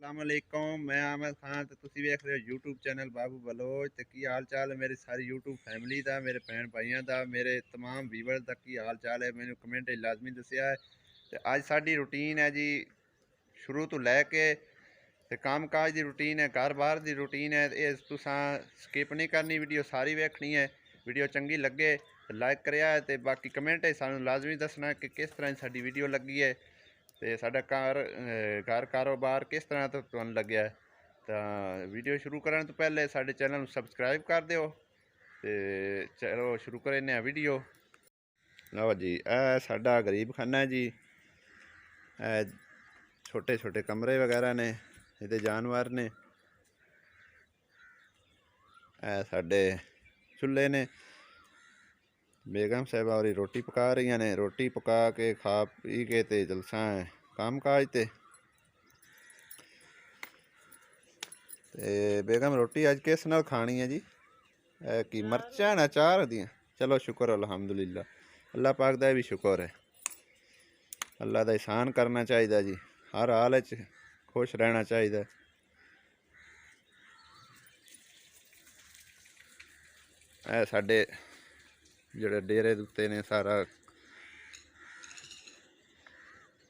अस्सलामुअलैकुम, मैं आमिर खान ਤੇ ਤੁਸੀਂ ਵੇਖ ਰਹੇ ਹੋ YouTube ਚੈਨਲ ਬਾਬੂ ਬਲੋਚ। ਤੇ ਕੀ ਹਾਲ ਚਾਲ ਹੈ ਮੇਰੀ ਸਾਰੀ YouTube ਫੈਮਿਲੀ ਦਾ, ਮੇਰੇ ਭੈਣ ਭਾਈਆਂ ਦਾ, ਮੇਰੇ तमाम ਵੀਵਰਸ ਦਾ ਕੀ ਹਾਲ ਚਾਲ ਹੈ ਮੈਨੂੰ ਕਮੈਂਟ ਵਿੱਚ ਲਾਜ਼ਮੀ ਦੱਸਿਆ ਹੈ। ਤੇ ਅੱਜ ਸਾਡੀ ਰੂਟੀਨ ਹੈ ਜੀ ਸ਼ੁਰੂ ਤੋਂ ਲੈ ਕੇ ਤੇ ਕੰਮਕਾਜ ਦੀ ਰੂਟੀਨ ਹੈ, ਘਰ-ਬਾਰ ਦੀ ਰੂਟੀਨ ਹੈ। ਇਹ ਤੁਸੀਂ ਸਕਿਪ ਨਹੀਂ ਕਰਨੀ, ਵੀਡੀਓ ਸਾਰੀ ਵੇਖਣੀ ਹੈ। ਵੀਡੀਓ ਚੰਗੀ ਲੱਗੇ ਤੇ ਲਾਈਕ ਕਰਿਆ ਤੇ ਬਾਕੀ ਕਮੈਂਟ ਵਿੱਚ ਸਾਨੂੰ ਲਾਜ਼ਮੀ ਦੱਸਣਾ ਕਿ ਕਿਸ ਤਰ੍ਹਾਂ ਸਾਡੀ ਵੀਡੀਓ ਲੱਗੀ ਹੈ ਤੇ ਸਾਡਾ ਘਰ ਕਾਰੋਬਾਰ ਕਿਸ ਤਰ੍ਹਾਂ ਤੋਂ ਤੁਹਾਨੂੰ ਲੱਗਿਆ। ਤਾਂ ਵੀਡੀਓ ਸ਼ੁਰੂ ਕਰਨ ਤੋਂ ਪਹਿਲੇ ਸਾਡੇ ਚੈਨਲ ਨੂੰ ਸਬਸਕ੍ਰਾਈਬ ਕਰ ਦਿਓ ਤੇ ਚਲੋ ਸ਼ੁਰੂ ਕਰਦੇ ਹਾਂ ਵੀਡੀਓ। ਲਓ ਜੀ, ਇਹ ਸਾਡਾ ਗਰੀਬ ਖਾਨਾ ਹੈ ਜੀ। ਇਹ ਛੋਟੇ ਛੋਟੇ ਕਮਰੇ ਵਗੈਰਾ ਨੇ, ਇਹਦੇ ਜਾਨਵਰ ਨੇ। ਇਹ ਸਾਡੇ ਚੁੱਲ੍ਹੇ ਨੇ। बेगम साहिबा और रोटी पका रही ने, रोटी पका के खा पी के ते जलसा है काम काज ते बेगम रोटी अज किस नाल खानी है जी? की मिर्चा ना चार दियाँ? चलो शुक्र अल्हम्दुलिल्लाह, अल्लाह पाक दा भी शुक्र है। अल्लाह दा एहसान करना चाहिए जी, हर हाल च खुश रहना चाहिए। ऐ साडे ਜਿਹੜੇ ਡੇਰੇ ਦੇ ਉੱਤੇ ਨੇ ਸਾਰਾ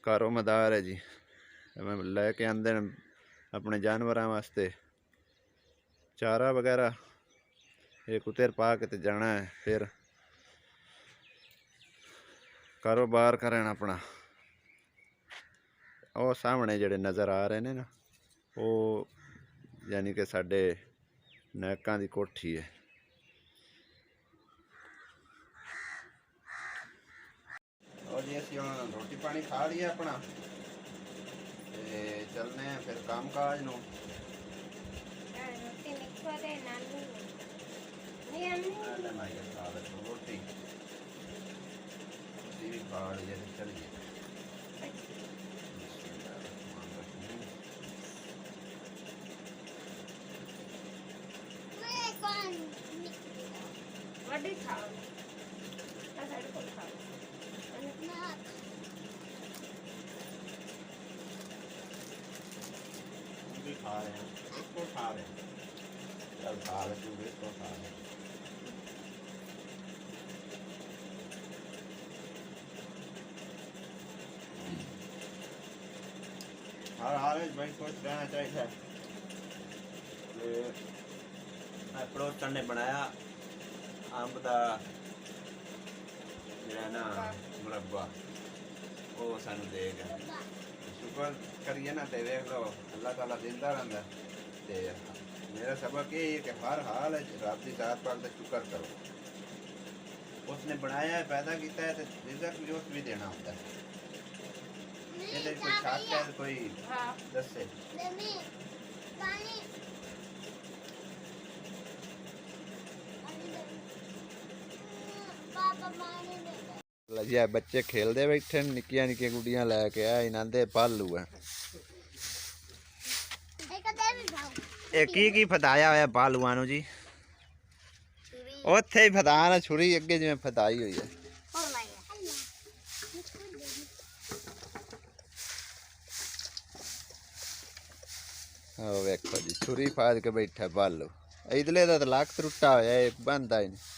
ਕਾਰੋ ਮਦਾਰ ਹੈ ਜੀ। ਲੈ ਕੇ ਆਉਂਦੇ ਨੇ ਆਪਣੇ ਜਾਨਵਰਾਂ ਵਾਸਤੇ ਚਾਰਾ ਵਗੈਰਾ। ਇਹ ਕੁਤਰ ਪਾ ਕੇ ਤੇ ਜਾਣਾ ਹੈ ਫਿਰ ਕਾਰੋਬਾਰ ਕਰਨ ਆਪਣਾ। ਉਹ ਸਾਹਮਣੇ ਜਿਹੜੇ ਨਜ਼ਰ ਆ ਰਹੇ ਨੇ ਨਾ, ਉਹ ਯਾਨੀ ਕਿ ਸਾਡੇ ਨਾਇਕਾਂ ਦੀ ਕੋਠੀ ਹੈ। और जी असी हम रोटी पानी खा लिया अपना ते चलने फिर काम काज नो। रोटी भी खा ली चलिए। खा रहे हैं, इसको खा रहे हैं, चल खा रहे तू भी इसको खा रहे। हर हाल में भाई खुश रहना चाहिए। पड़ोसन ने बनाया अंब का जरा ना मुरब्बा, वो सानू देगा। शुक्र करिए ना तो देख लो अल्लाह ताला देता रहता है। मेरा सबक ये है कि हर हाल रब की जात पाक का शुक्र करो। उसने बनाया है, पैदा किया है तो रिज़्क़ भी उस भी देना होता है। ये कोई शक है कोई दसे जी। बच्चे खेलते बैठे निक्कियां निक्कियां गुड्डियां लैके आ, इन्हां दे भालू है। की फदाया होया भालुआं नूं जी? उत्थे ही फदा ना छुरी अगे जिवें फदाई हुई है। वेखो जी छुरी फाड़ के बैठा भालू। इधले दा लक त्रुट्टा होया, बनदा ही नहीं।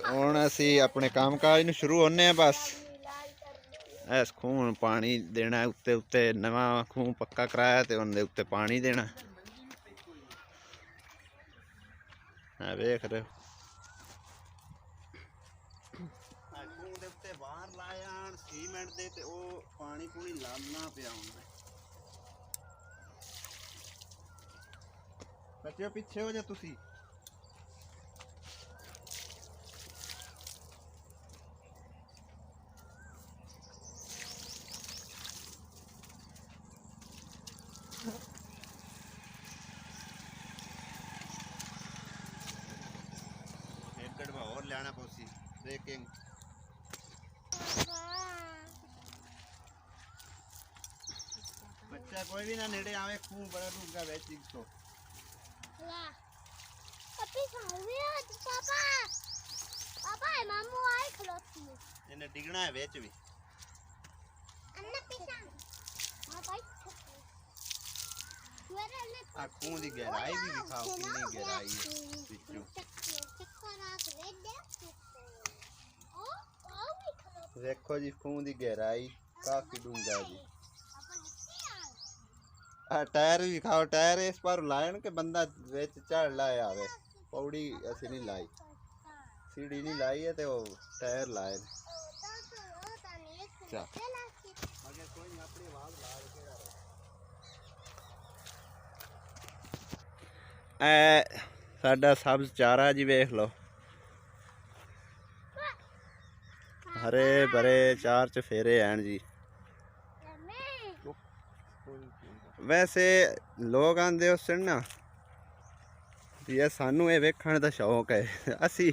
ਹੁਣ ਅਸੀਂ ਆਪਣੇ ਕੰਮਕਾਜ ਨੂੰ ਸ਼ੁਰੂ ਹੋਣੇ ਆ। ਬਸ ਇਸ ਖੂਹ ਪਾਣੀ ਦੇਣਾ ਉੱਤੇ ਉੱਤੇ, ਨਵਾਂ ਖੂਹ ਪੱਕਾ ਕਰਾਇਆ ਤੇ ਉਹਦੇ ਉੱਤੇ ਪਾਣੀ ਦੇਣਾ। ਆ ਵੇਖ ਰਹੇ ਖੂਹ ਦੇ ਉੱਤੇ ਬਾਹਰ ਲਾਇਆ ਸੀਮੈਂਟ ਦੇ ਤੇ ਉਹ ਪਾਣੀ ਪੂਰੀ ਲਾਲਣਾ ਪਿਆ ਹੁੰਦਾ। ਬੱਚਿਓ ਪਿੱਛੇ ਹੋ ਜਾ ਤੁਸੀਂ। और लाना पौसी ब्रेकिंग। बच्चा कोई भी ना नेड़े आवे, खून बड़ा डूबगा बेच तो पापा पापा है मामू आए खलोती है ਇਹਨੇ ਡਿਗਣਾ ਹੈ ਵਿੱਚ ਵੀ अन्ना पीछा हां भाई मेरे ने ਆ ਖੂਨ ਦੀ ਗਹਿਰਾਈ ਵੀ ਦਿਖਾਓ ਕਿੰਨੀ ਗਹਿਰਾਈ ਹੈ ਵਿੱਚੋਂ चक्कर आके ले दे ओ भी खलोती ਦੇਖੋ ਜੀ ਖੂਨ ਦੀ ਗਹਿਰਾਈ ਕਾਫੀ ਡੂੰਘਾ ਜੀ पापा नीचे आ ਆ ਟਾਇਰ ਵੀ ਖਾਓ ਟਾਇਰ ਇਸ ਪਰ ਲਾਇਣ ਕਿ ਬੰਦਾ ਵਿੱਚ ਚੜ ਲਾਇਆ ਆਵੇ ਪੌੜੀ ਅਸੀਂ ਨਹੀਂ ਲਾਈ सीढ़ी नहीं लाई है तो टायर लाए चल साडा सब्ज चारा जी वेख लो हरे भरे चार चफेरे हैं जी वैसे लोग आंदे उस ना ये सानू ये वेखण दा शौक है असी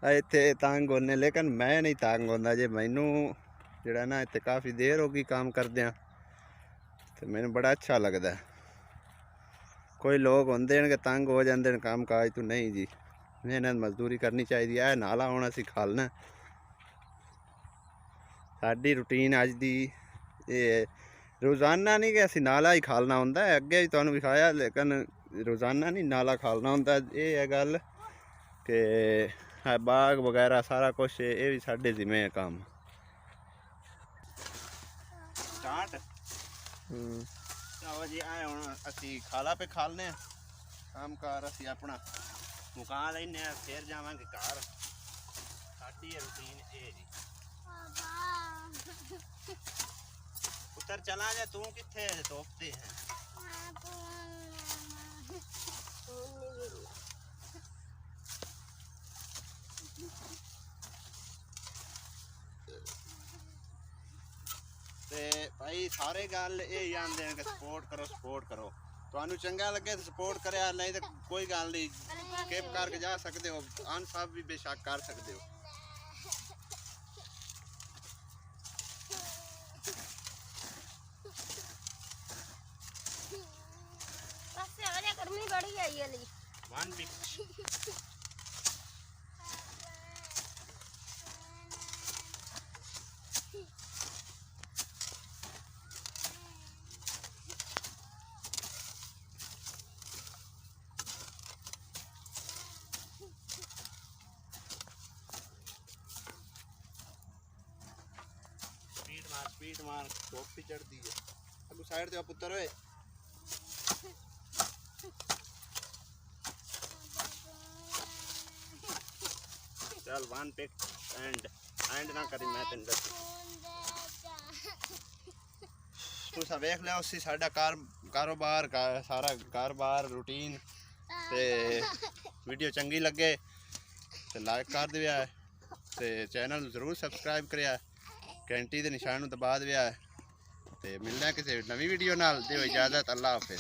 इत्थे तंग होने लेकिन मैं नहीं तंग होंदा जे मैनू जिहड़ा ना इत्थे काफ़ी देर हो गई काम करदे तो मैनू बड़ा अच्छा लगता है कोई लोग होंदे ने कि तंग हो जाते हैं काम काज तो नहीं जी मेहनत मजदूरी करनी चाहिए है नाला हुण असीं खालना साडी रूटीन अज दी ये रोज़ाना नहीं कि असीं नाला ही खालना हुंदा है अगे भी तुहानूं विखाया लेकिन रोज़ाना नहीं नाला खालना हुंदा ये है गल कि बाग वगैरह सारा कुछ ये भी साढ़े जिम्मे है काम स्टार्ट जी आए हुण असी खाला पे खालने काम कार असी अपना मुका लैने फिर जावांगे घर साडी रूटीन ये जी उतर चला जा तू किथे तोपते हैं ते भाई सारे गल ये आंदे कि सपोर्ट करो तुहानू चंगा लगे तो सपोर्ट करे नहीं तो कोई गल नहीं स्किप करके जा सकते हो अनसब भी बेशक कर सकते हो बस यार गर्मी बड़ी आई है ली वन पिक स्पीड मार टॉप पे चढ़ती है अब साइड से पुत्र होए चल वन पिक एंड ना करी मैं तेन दस तुसा वेख लिया उसी साडा कारोबार का सारा कारोबार रूटीन ते वीडियो चंगी लगे तो लाइक कर दिया ते चैनल जरूर सब्सक्राइब करिया घंटी के निशान दबा दिया है तो मिलना किसी नवी वीडियो नाल दिओ इजाजत अल्लाह हाफिज़।